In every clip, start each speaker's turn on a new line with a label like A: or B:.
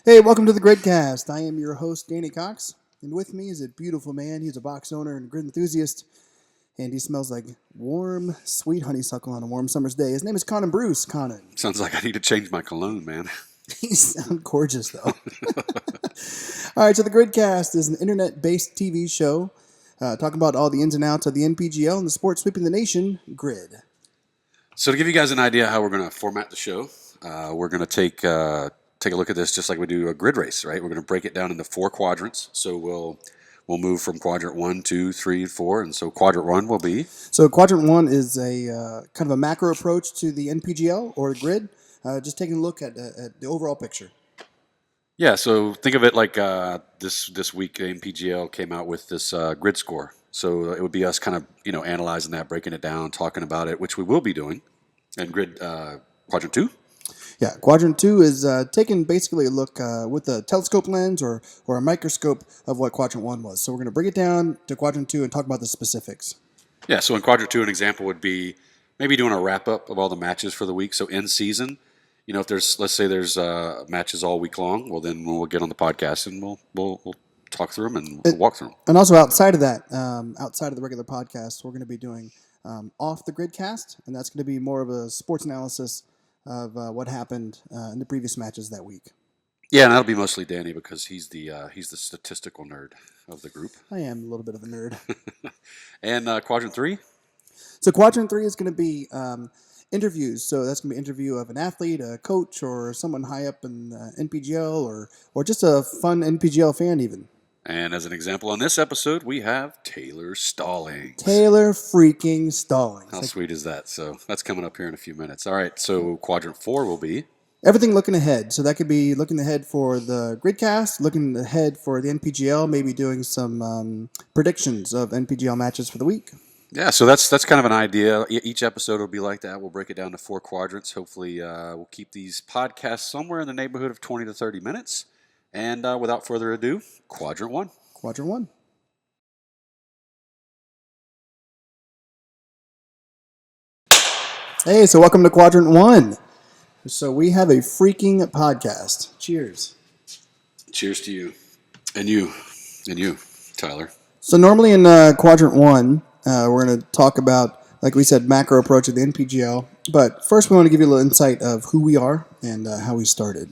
A: Hey, welcome to the GridCast. I am your host, Danny Cox, and with me is a beautiful man. He's a box owner and grid enthusiast, and he smells like warm, sweet honeysuckle on a warm summer's day. His name is Conan Bruce. Conan.
B: Sounds like I need to change my cologne, man.
A: He sounds gorgeous, though. All right, so the GridCast is an internet-based TV show talking about all the ins and outs of the NPGL and the sport sweeping the nation, grid.
B: So to give you guys an idea how we're going to format the show, we're going to take a look at this just like we do a grid race, right? We're going to break it down into 4 quadrants. So we'll move from quadrant 1, 2, 3, 4, and so quadrant 1 will be.
A: So quadrant 1 is a kind of a macro approach to the NPGL or grid, just taking a look at the overall picture.
B: Yeah, so think of it like this week the NPGL came out with this grid score. So it would be us kind of analyzing that, breaking it down, talking about it, which we will be doing. And grid quadrant 2.
A: Yeah, quadrant 2 is taking basically a look with a telescope lens or a microscope of what quadrant 1 was. So we're going to bring it down to quadrant 2 and talk about the specifics.
B: Yeah, so in quadrant 2, an example would be maybe doing a wrap up of all the matches for the week. So in season, if let's say there's matches all week long, well then we'll get on the podcast and we'll talk through them and we'll walk through them.
A: And also outside of that, outside of the regular podcast, we're going to be doing off the GridCast, and that's going to be more of a sports analysis of what happened in the previous matches that week.
B: Yeah, and that'll be mostly Danny because he's the statistical nerd of the group.
A: I am a little bit of a nerd.
B: And quadrant 3?
A: So quadrant 3 is going to be interviews. So that's going to be an interview of an athlete, a coach, or someone high up in NPGL, or just a fun NPGL fan even.
B: And as an example on this episode, we have Taylar Stallings.
A: Taylar freaking Stallings.
B: How sweet is that? So that's coming up here in a few minutes. All right, so quadrant 4 will be?
A: Everything looking ahead. So that could be looking ahead for the GridCast, looking ahead for the NPGL, maybe doing some predictions of NPGL matches for the week.
B: Yeah, so that's kind of an idea. Each episode will be like that. We'll break it down to 4 quadrants. Hopefully we'll keep these podcasts somewhere in the neighborhood of 20 to 30 minutes. And without further ado, quadrant 1.
A: Quadrant 1. Hey, so welcome to quadrant 1. So we have a freaking podcast. Cheers.
B: Cheers to you. And you, Tyler.
A: So normally in quadrant 1, we're going to talk about, like we said, macro approach of the NPGL. But first we want to give you a little insight of who we are and how we started.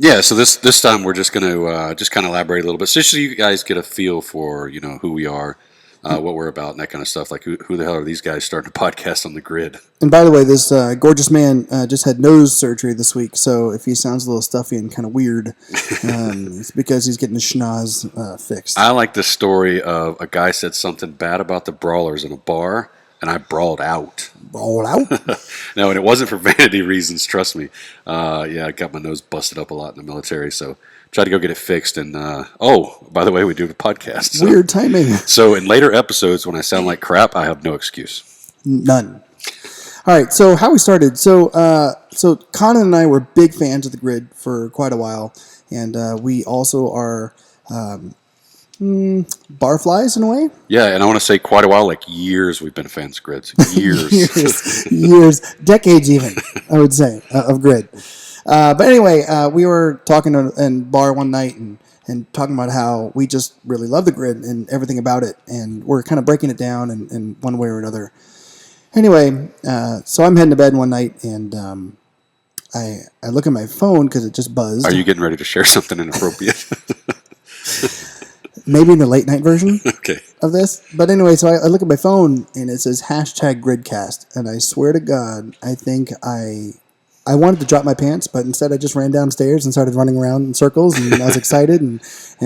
B: Yeah, so this time we're just going to just kind of elaborate a little bit, so you guys get a feel for who we are, what we're about, and that kind of stuff. Like who the hell are these guys starting a podcast on the grid?
A: And by the way, this gorgeous man just had nose surgery this week, so if he sounds a little stuffy and kind of weird, it's because he's getting his schnoz fixed.
B: I like the story of a guy said something bad about the Brawlers in a bar, and I brawled out.
A: Brawl out?
B: No, and it wasn't for vanity reasons, trust me. I got my nose busted up a lot in the military, so tried to go get it fixed. And, by the way, we do a podcast. So.
A: Weird timing.
B: So in later episodes, when I sound like crap, I have no excuse.
A: None. All right, so how we started. So Conan and I were big fans of the grid for quite a while, and we also are barflies in a way.
B: Yeah, and I want to say quite a while, like years we've been fans of grids.
A: years, decades even, I would say, of grid. But anyway, we were talking in bar one night and talking about how we just really love the grid and everything about it, and we're kind of breaking it down in one way or another. Anyway, so I'm heading to bed one night, and I look at my phone because it just buzzed.
B: Are you getting ready to share something inappropriate?
A: Maybe in the late night version of this. But anyway, so I look at my phone, and it says #GridCast, and I swear to God, I think I wanted to drop my pants, but instead I just ran downstairs and started running around in circles, and I was excited and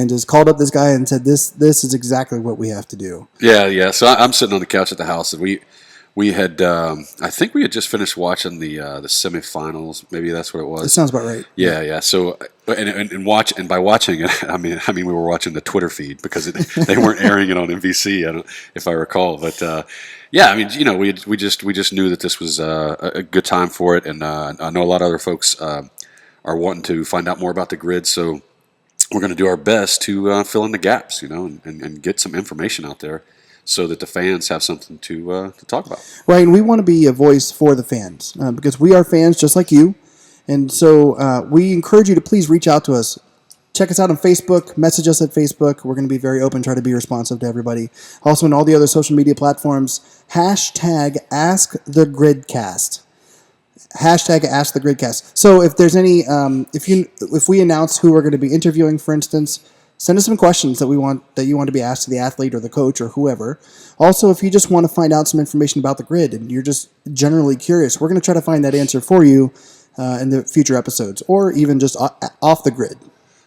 A: just called up this guy and said, this is exactly what we have to do.
B: Yeah. So I'm sitting on the couch at the house, and we had I think we had just finished watching the semifinals. Maybe that's what it was.
A: That sounds about right.
B: Yeah. So and by watching it, I mean we were watching the Twitter feed because they weren't airing it on NBC. If I recall, but I mean we just knew that this was a good time for it, and I know a lot of other folks are wanting to find out more about the grid, so we're going to do our best to fill in the gaps, and get some information out there, so that the fans have something to talk about.
A: Right, and we want to be a voice for the fans because we are fans just like you. And so we encourage you to please reach out to us Check us out on Facebook. Message us at Facebook. We're going to be very open, try to be responsive to everybody. Also, on all the other social media platforms, hashtag #AskTheGridCast. Hashtag #AskTheGridCast. So if there's any, if we announce who we're going to be interviewing, for instance, send us some questions that you want to be asked to the athlete or the coach or whoever. Also, if you just want to find out some information about the grid and you're just generally curious, we're going to try to find that answer for you in the future episodes, or even just off the grid.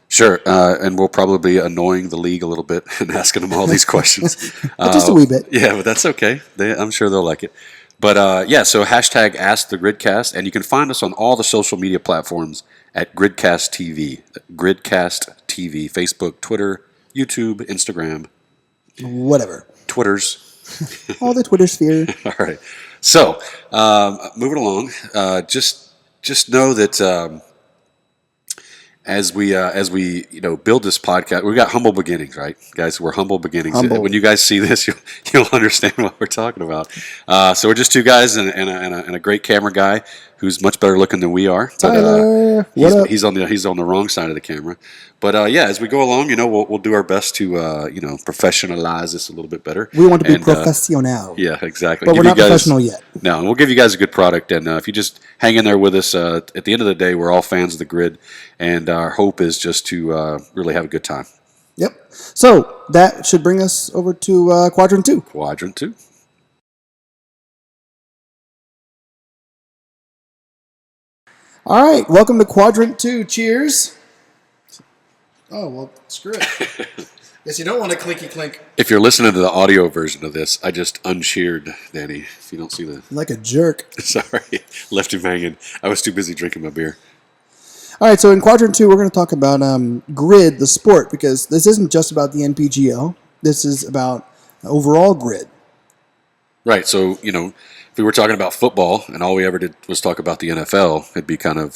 B: Sure, and we'll probably be annoying the league a little bit and asking them all these questions.
A: Just a wee bit.
B: Yeah, but that's okay. I'm sure they'll like it. But yeah, so hashtag #AskTheGridCast, and you can find us on all the social media platforms at GridCast TV. GridCast TV, Facebook, Twitter, YouTube, Instagram.
A: Whatever.
B: Twitters.
A: All the Twitter sphere.
B: All right. So, moving along, just know that as we build this podcast, we've got humble beginnings, right, guys? We're humble beginnings.
A: Humble.
B: When you guys see this, you'll understand what we're talking about. So we're just two guys and a great camera guy who's much better looking than we are.
A: Tyler,
B: But, he's on the wrong side of the camera. But yeah, as we go along, we'll do our best to professionalize this a little bit better.
A: We want to be professional.
B: Yeah, exactly.
A: But we're not professional yet.
B: No, we'll give you guys a good product, and if you just hang in there with us, at the end of the day, we're all fans of the grid, and our hope is just to really have a good time.
A: Yep. So that should bring us over to Quadrant 2.
B: Quadrant 2.
A: All right, welcome to Quadrant 2. Cheers. Oh, well, screw it. Guess you don't want a clinky clink.
B: If you're listening to the audio version of this, I just uncheered Danny. If you don't see the...
A: Like a jerk.
B: Sorry, left him hanging. I was too busy drinking my beer.
A: All right, so in Quadrant 2, we're going to talk about grid, the sport, because this isn't just about the NPGL. This is about overall grid.
B: Right, so, if we were talking about football and all we ever did was talk about the NFL, it'd be kind of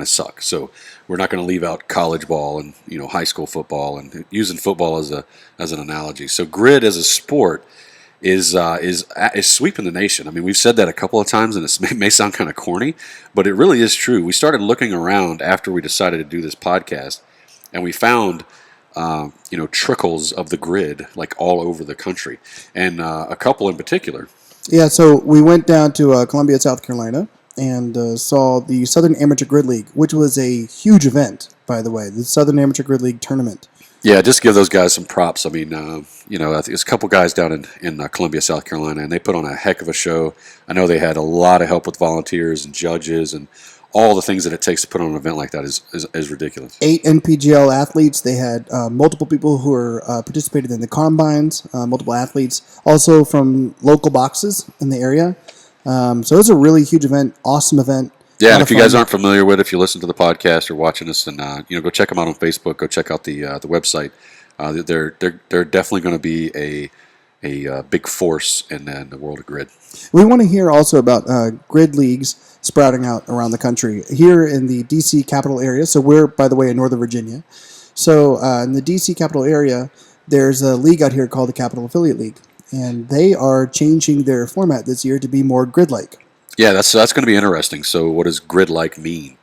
B: suck. So we're not going to leave out college ball and high school football and using football as an analogy. So grid as a sport is sweeping the nation. I mean, we've said that a couple of times, and it may sound kind of corny, but it really is true. We started looking around after we decided to do this podcast, and we found trickles of the grid like all over the country, and a couple in particular.
A: Yeah, so we went down to Columbia, South Carolina, and saw the Southern Amateur Grid League, which was a huge event, by the way, the Southern Amateur Grid League tournament.
B: Yeah, just give those guys some props. I mean, I think there's a couple guys down in Columbia, South Carolina, and they put on a heck of a show. I know they had a lot of help with volunteers and judges and all the things that it takes to put on an event like that is ridiculous. 8
A: NPGL athletes. They had multiple people who were participated in the combines, multiple athletes, also from local boxes in the area. So it was a really huge event, awesome event.
B: Yeah, and if you guys aren't familiar with it, if you listen to the podcast or watching us, then go check them out on Facebook. Go check out the website. They're definitely going to be a big force in the world of grid.
A: We want to hear also about grid leagues sprouting out around the country. Here in the DC capital area, so we're, by the way, in Northern Virginia. So in the DC capital area, there's a league out here called the Capital Affiliate League, and they are changing their format this year to be more grid-like.
B: Yeah, that's going to be interesting. So what does grid-like mean?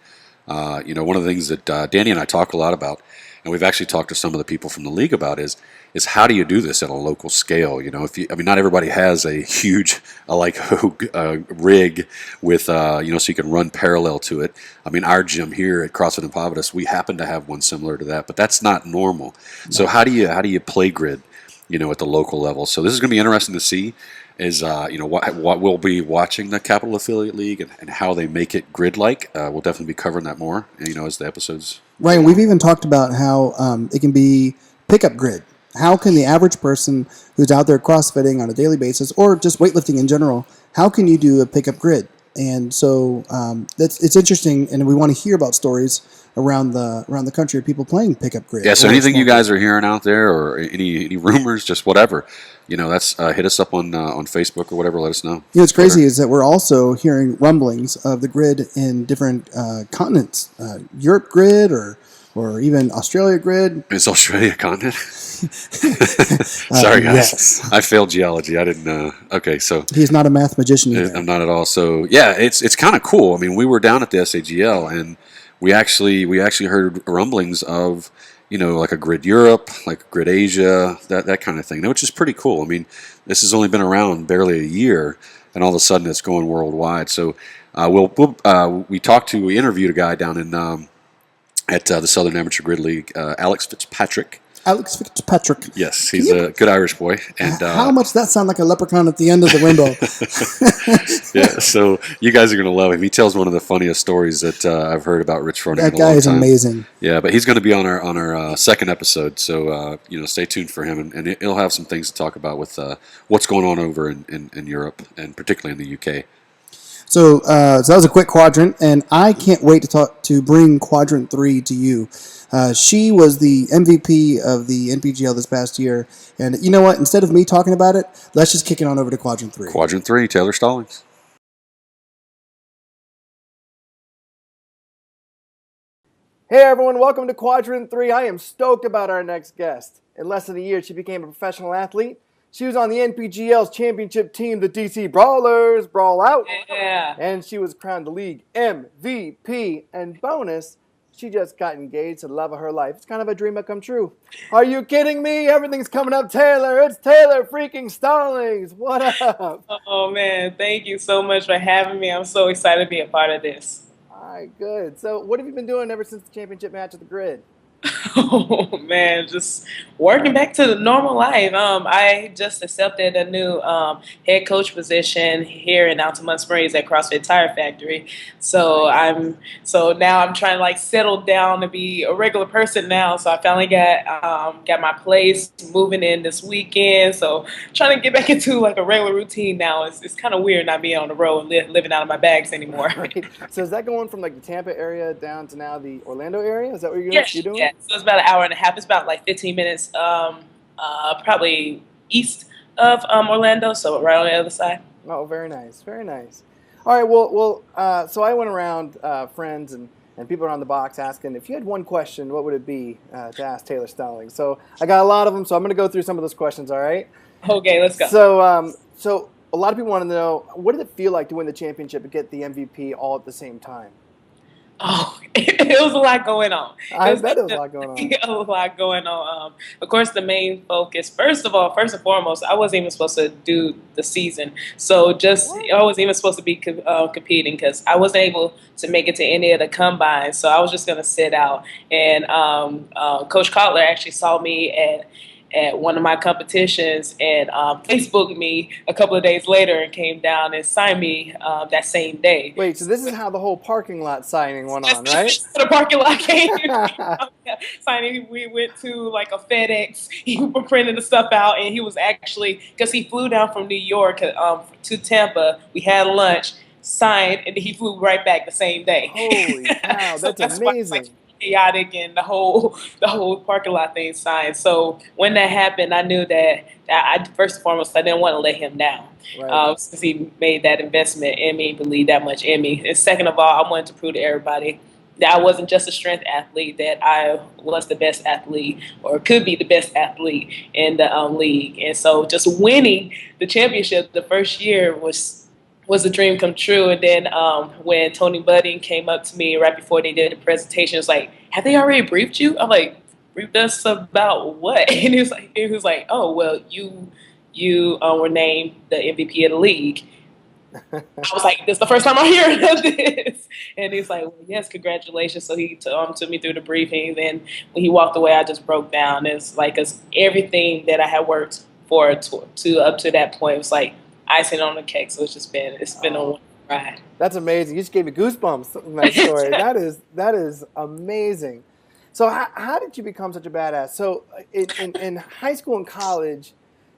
B: One of the things that Danny and I talk a lot about, and we've actually talked to some of the people from the league about, is how do you do this at a local scale? Not everybody has a huge rig with so you can run parallel to it. I mean, our gym here at CrossFit in Providence, we happen to have one similar to that, but that's not normal. No. So how do you play grid, at the local level? So this is going to be interesting to see. Is what we'll be watching the Capital Affiliate League and how they make it grid-like. We'll definitely be covering that more, as the episodes.
A: Right, and we've even talked about how it can be pickup grid. How can the average person who's out there CrossFitting on a daily basis, or just weightlifting in general, how can you do a pickup grid? And so it's interesting, and we want to hear about stories around the country of people playing pickup grid.
B: Yeah. So anything you guys are hearing out there, or any rumors, just whatever, that's hit us up on Facebook or whatever. Let us know.
A: What's crazy is that we're also hearing rumblings of the grid in different continents, Europe grid or even Australia grid.
B: Is Australia a continent? Sorry, guys. Yes. I failed geology. I didn't. Okay, so
A: he's not a math magician either.
B: I'm not at all. So yeah, it's kind of cool. I mean, we were down at the SAGL and we actually heard rumblings of like a Grid Europe, like Grid Asia, that kind of thing, which is pretty cool. I mean, this has only been around barely a year, and all of a sudden it's going worldwide. So we interviewed a guy down in at the Southern Amateur Grid League, Alex Fitzpatrick.
A: Alex Fitzpatrick.
B: Yes, he's a good Irish boy. And
A: how much that sound like a leprechaun at the end of the rainbow?
B: Yeah, so you guys are going to love him. He tells one of the funniest stories that I've heard about Rich Froning.
A: That guy is amazing.
B: Yeah, but he's going to be on our second episode, so stay tuned for him, and he'll have some things to talk about with what's going on over in Europe, and particularly in the UK.
A: So that was a quick quadrant, and I can't wait to bring quadrant 3 to you. She was the MVP of the NPGL this past year, and you know what? Instead of me talking about it, let's just kick it on over to quadrant 3.
B: Quadrant 3, Taylar Stallings.
C: Hey everyone, welcome to Quadrant 3. I am stoked about our next guest. In less than a year, she became a professional athlete. She was on the NPGL Championship team, the DC Brawlers, Brawl Out.
D: Yeah.
C: And she was crowned the league MVP. And bonus, she just got engaged to the love of her life. It's kind of a dream that come true. Are you kidding me? Everything's coming up, Taylar. It's Taylar freaking Stallings. What up?
D: Oh, man. Thank you so much for having me. I'm so excited to be a part of this.
C: All right, good. So what have you been doing ever since the championship match at the Grid?
D: Oh, man, just working back to the normal life. I just accepted a new head coach position here in Altamont Springs at CrossFit Tire Factory. So now I'm trying to like settle down to be a regular person now. So I finally got my place, moving in this weekend. So trying to get back into like a regular routine now. It's kind of weird not being on the road and living out of my bags anymore.
C: Right. So is that going from like the Tampa area down to now the Orlando area? Is that what you're doing?
D: Yeah. So it's about an hour and a half. It's about like 15 minutes, probably east of Orlando, so right on the other side.
C: Oh, very nice, very nice. All right, well, so I went around friends and people around the box asking, if you had one question, what would it be to ask Taylar Stallings? So I got a lot of them, so I'm going to go through some of those questions, all right?
D: Okay, let's go.
C: So a lot of people want to know, what did it feel like to win the championship and get the MVP all at the same time?
D: Oh, it was a lot going on.
C: I bet it was a lot going on.
D: A lot going on. Of course, the main focus, first and foremost, I wasn't even supposed to do the season. So I wasn't even supposed to be competing because I wasn't able to make it to any of the combines. So I was just going to sit out. And Coach Kotler actually saw me at one of my competitions and Facebooked me a couple of days later and came down and signed me that same day.
C: Wait, so this is how the whole parking lot signing went on, right?
D: The parking lot came. Signing. We went to like a FedEx. He printed the stuff out, and he was actually, because he flew down from New York to Tampa. We had lunch, signed, and he flew right back the same day.
C: Holy cow, that's amazing.
D: Chaotic and the whole parking lot thing signed. So when that happened, I knew that I first and foremost I didn't want to let him down,
C: right.
D: Since he made that investment in me, believed that much in me. And second of all, I wanted to prove to everybody that I wasn't just a strength athlete, that I was the best athlete or could be the best athlete in the league. And so just winning the championship the first year was a dream come true. And then when Tony Budding came up to me right before they did the presentation, it was like, have they already briefed you? I'm like, briefed us about what? And he was like, oh, well, you were named the MVP of the league. I was like, this is the first time I'm hearing of this. And he's like, well, yes, congratulations. So he took me through the briefing. Then when he walked away, I just broke down. It's like everything that I had worked for to up to that point was like icing on the cake. So it's been a wonderful ride.
C: That's amazing. You just gave me goosebumps in that story. that is amazing. So how did you become such a badass? So in high school and college,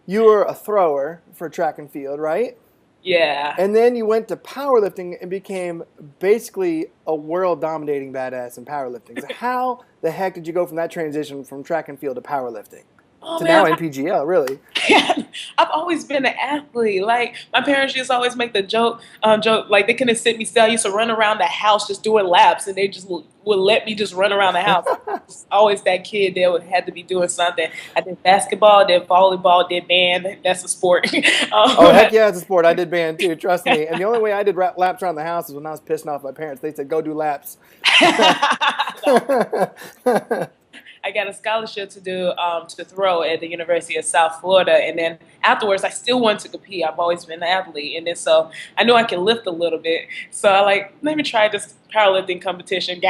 C: you were a thrower for track and field, right?
D: Yeah.
C: And then you went to powerlifting and became basically a world-dominating badass in powerlifting. So how the heck did you go from that transition from track and field to powerlifting? To now NPGL, really.
D: I've always been an athlete. Like, my parents used to always make the joke, like, they couldn't sit me still. I used to run around the house just doing laps, and they just would let me just run around the house. I was always that kid that had to be doing something. I did basketball, did volleyball, did band. That's a sport.
C: Oh, heck yeah, it's a sport. I did band, too. Trust me. And the only way I did laps around the house is when I was pissing off my parents. They said, go do laps.
D: I got a scholarship to do to throw at the University of South Florida, and then afterwards I still wanted to compete. I've always been an athlete, and then so I knew I could lift a little bit, so I let me try this powerlifting competition.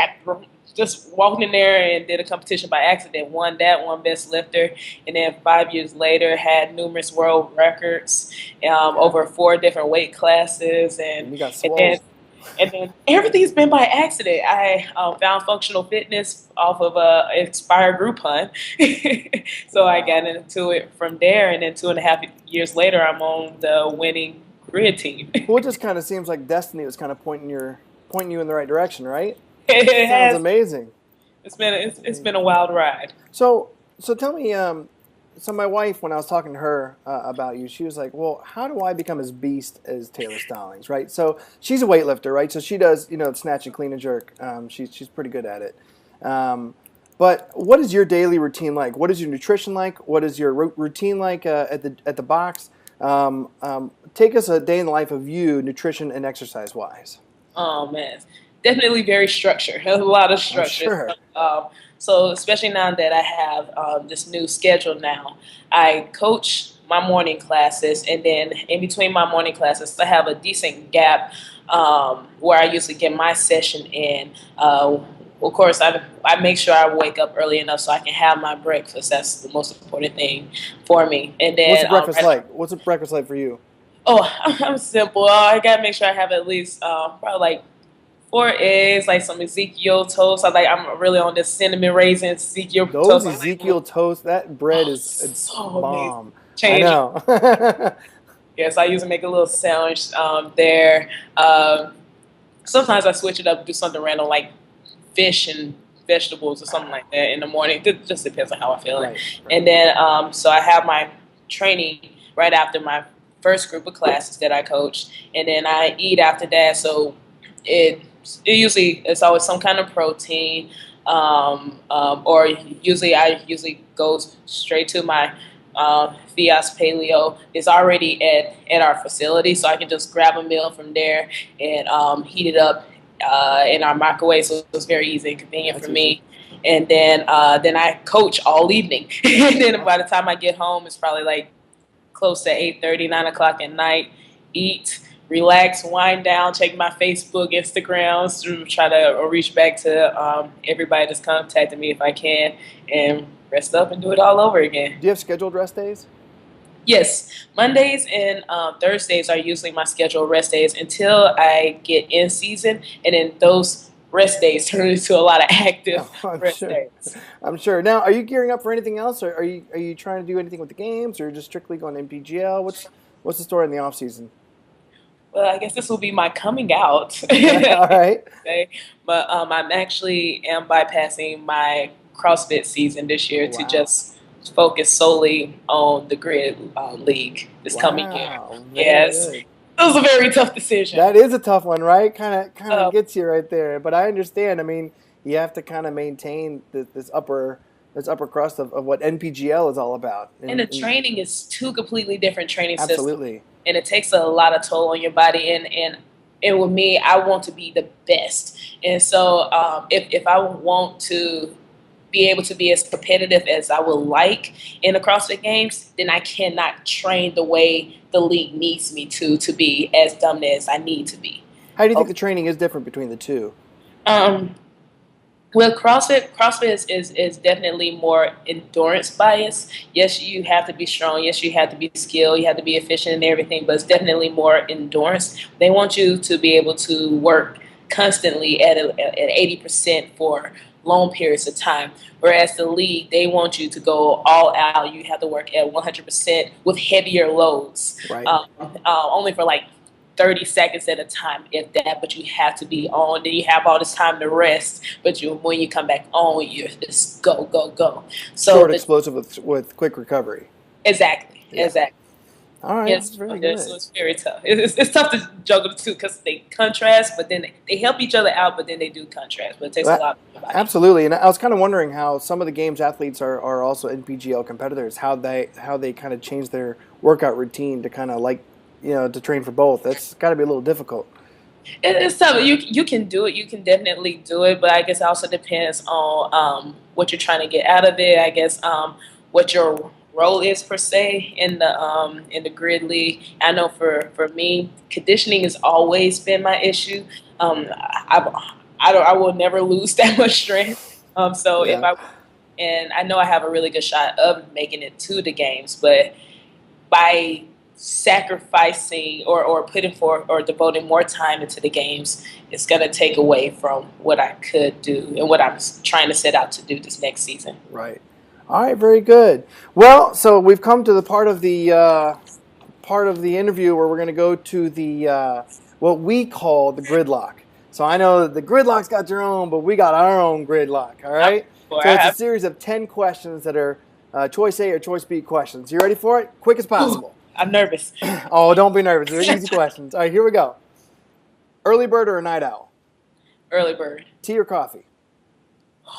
D: Just walked in there and did a competition by accident. Won best lifter, and then 5 years later had numerous world records over 4 different weight classes,
C: And you got
D: and
C: swole.
D: then everything's been by accident. I found functional fitness off of a expired Groupon, so I got into it from there. And then 2.5 years later, I'm on the winning grid team.
C: Well, it just kind of seems like destiny was kind of pointing you in the right direction, right?
D: It
C: Sounds
D: has.
C: amazing.
D: It's been a wild ride.
C: So tell me, so my wife, when I was talking to her about you, she was like, well, how do I become as beast as Taylar Stallings, right? So she's a weightlifter, right? So she does, snatch and clean and jerk. She's pretty good at it. But what is your daily routine like? What is your nutrition like? What is your routine like at the box? Take us a day in the life of you, nutrition and exercise wise.
D: Oh man, definitely very structured. A lot of structure.
C: Sure.
D: So especially now that I have this new schedule now, I coach my morning classes, and then in between my morning classes, I have a decent gap where I usually get my session in. Of course, I make sure I wake up early enough so I can have my breakfast. That's the most important thing for me. And then
C: what's breakfast like? What's breakfast like for you?
D: Oh, I'm simple. I gotta make sure I have at least probably like 4 eggs, like some Ezekiel toast. I'm really on this cinnamon raisin Ezekiel toast.
C: Those Ezekiel toast, that bread is
D: so
C: bomb.
D: Change.
C: I know.
D: Yes, I usually make a little sandwich there. Sometimes I switch it up and do something random like fish and vegetables or something like that in the morning. It just depends on how I feel.
C: Right.
D: And then so I have my training right after my first group of classes that I coach, and then I eat after that. So it's always some kind of protein, or I usually go straight to my Fias Paleo. It's already at our facility, so I can just grab a meal from there and heat it up in our microwave. So it's very easy and convenient for me. And then I coach all evening, and then by the time I get home, it's probably like close to 8:30, 9 o'clock at night. Eat, relax, wind down, check my Facebook, Instagrams, try to reach back to everybody that's contacted me if I can, and rest up and do it all over again.
C: Do you have scheduled rest days?
D: Yes, Mondays and Thursdays are usually my scheduled rest days until I get in season, and then those rest days turn into a lot of active rest days.
C: I'm sure. Now, are you gearing up for anything else, or are you trying to do anything with the games, or just strictly going NPGL? What's the story in the off season?
D: Well, I guess this will be my coming out.
C: All right.
D: Okay. But I'm actually bypassing my CrossFit season this year to just focus solely on the Grid League this coming year. Yes. Good. It was a very tough decision.
C: That is a tough one, right? Kind of gets you right there. But I understand. I mean, you have to kind of maintain this upper crust of what NPGL is all about.
D: And the training is 2 completely different training systems.
C: Absolutely.
D: And it takes a lot of toll on your body. And with me, I want to be the best. And so if I want to be able to be as competitive as I would like in the CrossFit Games, then I cannot train the way the league needs me to be as dumb as I need to be.
C: How do you think the training is different between the two?
D: Well, CrossFit is definitely more endurance biased. Yes, you have to be strong. Yes, you have to be skilled. You have to be efficient and everything, but it's definitely more endurance. They want you to be able to work constantly at 80% for long periods of time. Whereas the league, they want you to go all out. You have to work at 100% with heavier loads.
C: Right.
D: Only for like 30 seconds at a time, if that, but you have to be on. Then you have all this time to rest, but when you come back on, you're just go, go, go. So
C: short, explosive with quick recovery.
D: Exactly.
C: All right,
D: yes,
C: that's very good.
D: So it's very tough. It's tough to juggle the two because they contrast, but then they help each other out, but then they do contrast. But it takes a lot.
C: Absolutely, and I was kind of wondering how some of the games athletes are also NPGL competitors. How they kind of change their workout routine to kind of to train for both. That's got to be a little difficult.
D: It's tough. You can do it. You can definitely do it, but I guess it also depends on what you're trying to get out of it. I guess what your role is per se in the grid league. I know for me, conditioning has always been my issue. I will never lose that much strength. So
C: Yeah.
D: if I and I know I have a really good shot of making it to the games, but by sacrificing or putting forth or devoting more time into the games, it's going to take away from what I could do and what I'm trying to set out to do this next season.
C: Right. All right. Very good. Well, so we've come to the part of the interview where we're going to go to the what we call the Gridlock. So I know that the Gridlock's got their own, but we got our own Gridlock. All right. So it's a series of 10 questions that are choice A or choice B questions. You ready for it? Quick as possible.
D: I'm nervous.
C: Oh, don't be nervous. They're easy questions. All right, here we go. Early bird or a night owl?
D: Early bird.
C: Tea or coffee?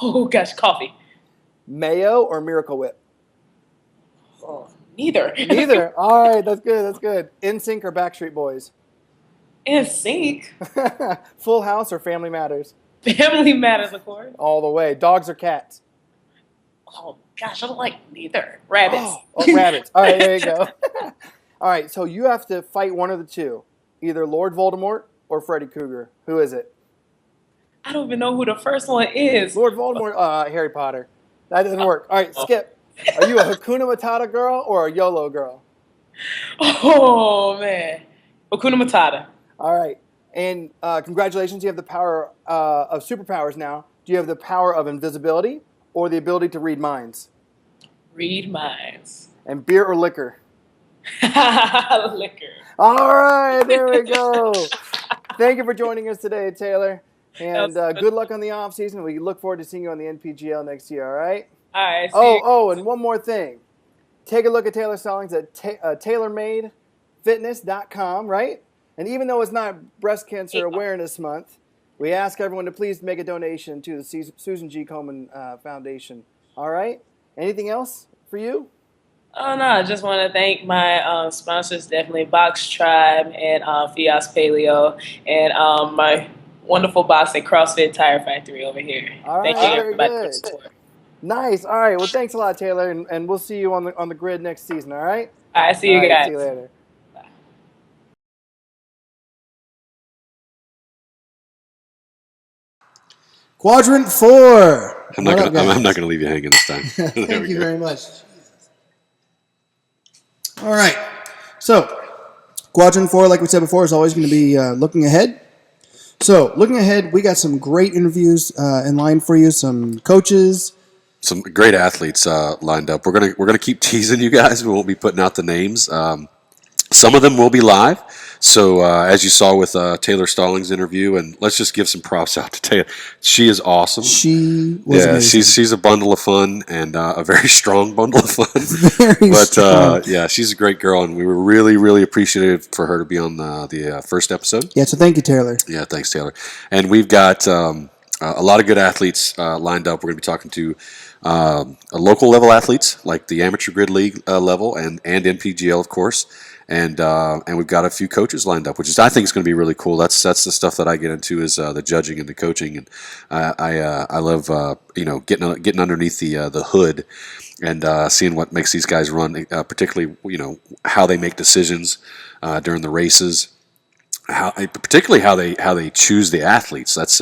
D: Oh, gosh, coffee.
C: Mayo or Miracle Whip?
D: Oh, neither.
C: Neither. All right, that's good. That's good. NSYNC or Backstreet Boys?
D: NSYNC.
C: Full House or Family Matters?
D: Family Matters, of course.
C: All the way. Dogs or cats?
D: Oh, gosh, I don't like neither. Rabbits.
C: Oh, rabbits. All right, there you go. All right, so you have to fight one of the two, either Lord Voldemort or Freddy Krueger. Who is it?
D: I don't even know who the first one is.
C: Lord Voldemort, Harry Potter. That didn't work. All right, Skip. Are you a Hakuna Matata girl or a YOLO girl?
D: Oh, man. Hakuna Matata.
C: All right. And congratulations, you have the power of superpowers now. Do you have the power of invisibility or the ability to read minds?
D: Read minds.
C: And beer or liquor?
D: Liquor.
C: All right, there we go. Thank you for joining us today, Taylor. And good luck on the off season. We look forward to seeing you on the NPGL next year, all right?
D: All right.
C: And one more thing. Take a look at Taylar Stallings at TaylorMadeFitness.com, right? And even though it's not Breast Cancer Awareness Month, we ask everyone to please make a donation to the Susan G. Komen Foundation. All right? Anything else for you?
D: Oh, no. I just want to thank my sponsors, definitely Box Tribe and Fias Paleo, and my wonderful boss at CrossFit Tire Factory over here.
C: All right,
D: thank you,
C: very
D: everybody,
C: good.
D: for support.
C: Nice. All right. Well, thanks a lot, Taylor, and we'll see you on the grid next season, all right?
D: All right, see you guys.
C: See you later.
A: Quadrant 4.
B: I'm not going to leave you hanging this time.
A: Thank you very much. All right. So, Quadrant 4, like we said before, is always going to be looking ahead. So, looking ahead, we got some great interviews in line for you, some coaches.
B: Some great athletes lined up. We're gonna keep teasing you guys. We won't be putting out the names. Some of them will be live. So as you saw with Taylar Stallings' interview, and let's just give some props out to Taylor. She is awesome.
A: She was amazing.
B: She's a bundle of fun and a very strong bundle of fun.
A: Strong.
B: Yeah, she's a great girl, and we were really, really appreciative for her to be on the first episode.
A: Yeah, so thank you, Taylor.
B: Yeah, thanks, Taylor. And we've got a lot of good athletes lined up. We're going to be talking to local level athletes like the Amateur Grid League level and NPGL, of course. And we've got a few coaches lined up, which is I think is going to be really cool. That's the stuff that I get into is the judging and the coaching, and I love getting underneath the hood and seeing what makes these guys run, particularly how they make decisions during the races. Particularly how they choose the athletes. That's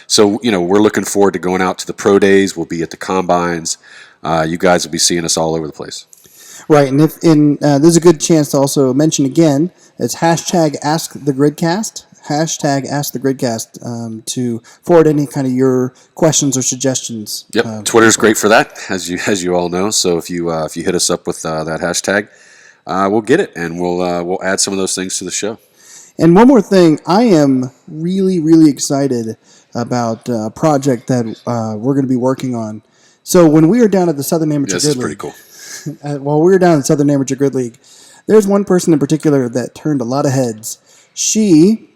B: so we're looking forward to going out to the pro days. We'll be at the combines. You guys will be seeing us all over the place.
A: Right, and there's a good chance to also mention again, it's hashtag Ask the Gridcast, hashtag Ask the Gridcast to forward any kind of your questions or suggestions.
B: Yep, Twitter's great for that, as you all know. So if you hit us up with that hashtag, we'll get it, and we'll add some of those things to the show.
A: And one more thing, I am really, really excited about a project that we're going to be working on. So when we were down at the Southern Amateur
B: Grid League,
A: pretty
B: cool.
A: While we were down at Southern Amateur Grid League, there's one person in particular that turned a lot of heads. She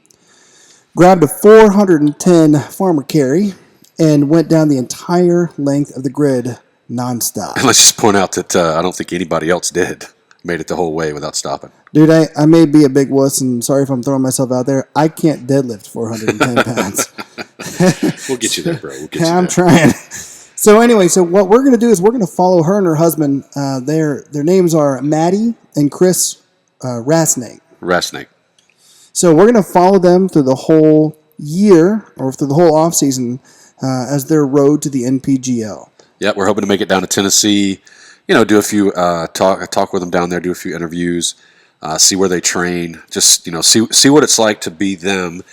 A: grabbed a 410 farmer carry and went down the entire length of the grid nonstop.
B: And let's just point out that I don't think anybody else made it the whole way without stopping.
A: Dude, I may be a big wuss, and sorry if I'm throwing myself out there. I can't deadlift 410 pounds.
B: We'll get you there, bro. We'll get you
A: I'm
B: there.
A: trying. So anyway, so what we're going to do is we're going to follow her and her husband. Their names are Maddie and Chris Rasnake.
B: Rasnake.
A: So we're going to follow them through the whole year or through the whole off season as their road to the NPGL.
B: Yeah, we're hoping to make it down to Tennessee. Do a few talk with them down there, do a few interviews, see where they train, just see what it's like to be them,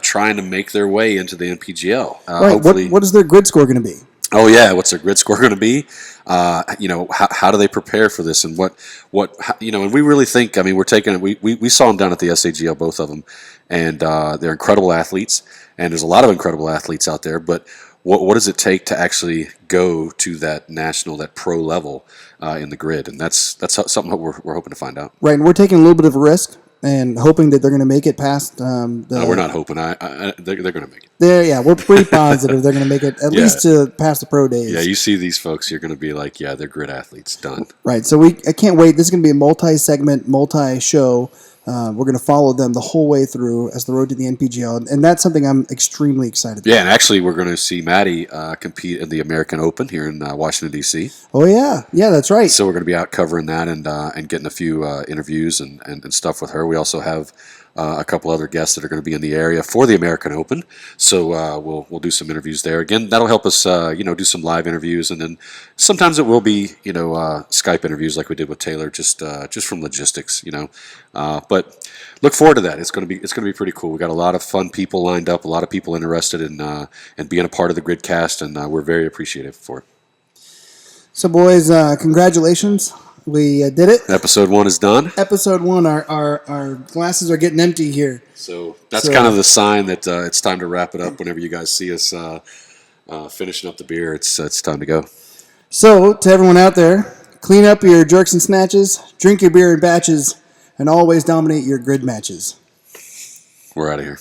B: trying to make their way into the NPGL.
A: Right.
B: Hopefully,
A: What is their grid score going to be?
B: oh yeah, what's their grid score going to be? How do they prepare for this, and and we really think. I mean, we're taking it. We saw them down at the SAGL, both of them, and they're incredible athletes. And there's a lot of incredible athletes out there, but what does it take to actually go to that national, that pro level in the grid? And that's something that we're hoping to find out.
A: Right, and we're taking a little bit of a risk and hoping that they're going to make it past.
B: No, we're not hoping. They're going to make it.
A: We're pretty positive they're going to make it at least to past the pro days.
B: Yeah, you see these folks, you're going to be like, yeah, they're grid athletes. Done.
A: Right, so I can't wait. This is going to be a multi-segment, multi-show. We're going to follow them the whole way through as the road to the NPGL, and that's something I'm extremely excited about.
B: Yeah, and actually, we're going to see Maddie compete in the American Open here in Washington, D.C.
A: Oh, yeah, that's right.
B: So we're going to be out covering that and getting a few interviews and stuff with her. We also have a couple other guests that are going to be in the area for the American Open. So we'll do some interviews there. Again, that'll help us do some live interviews, and then sometimes it will be Skype interviews like we did with Taylar, just from logistics, But look forward to that. It's going to be pretty cool. We got a lot of fun people lined up, a lot of people interested in being a part of the GridCast, and we're very appreciative for it.
A: So, boys, congratulations. We did it.
B: Episode 1 is done.
A: Episode 1, our glasses are getting empty here.
B: So that's kind of the sign that it's time to wrap it up. Whenever you guys see us finishing up the beer, it's time to go.
A: So, to everyone out there, clean up your jerks and snatches, drink your beer in batches, and always dominate your grid matches.
B: We're out of here.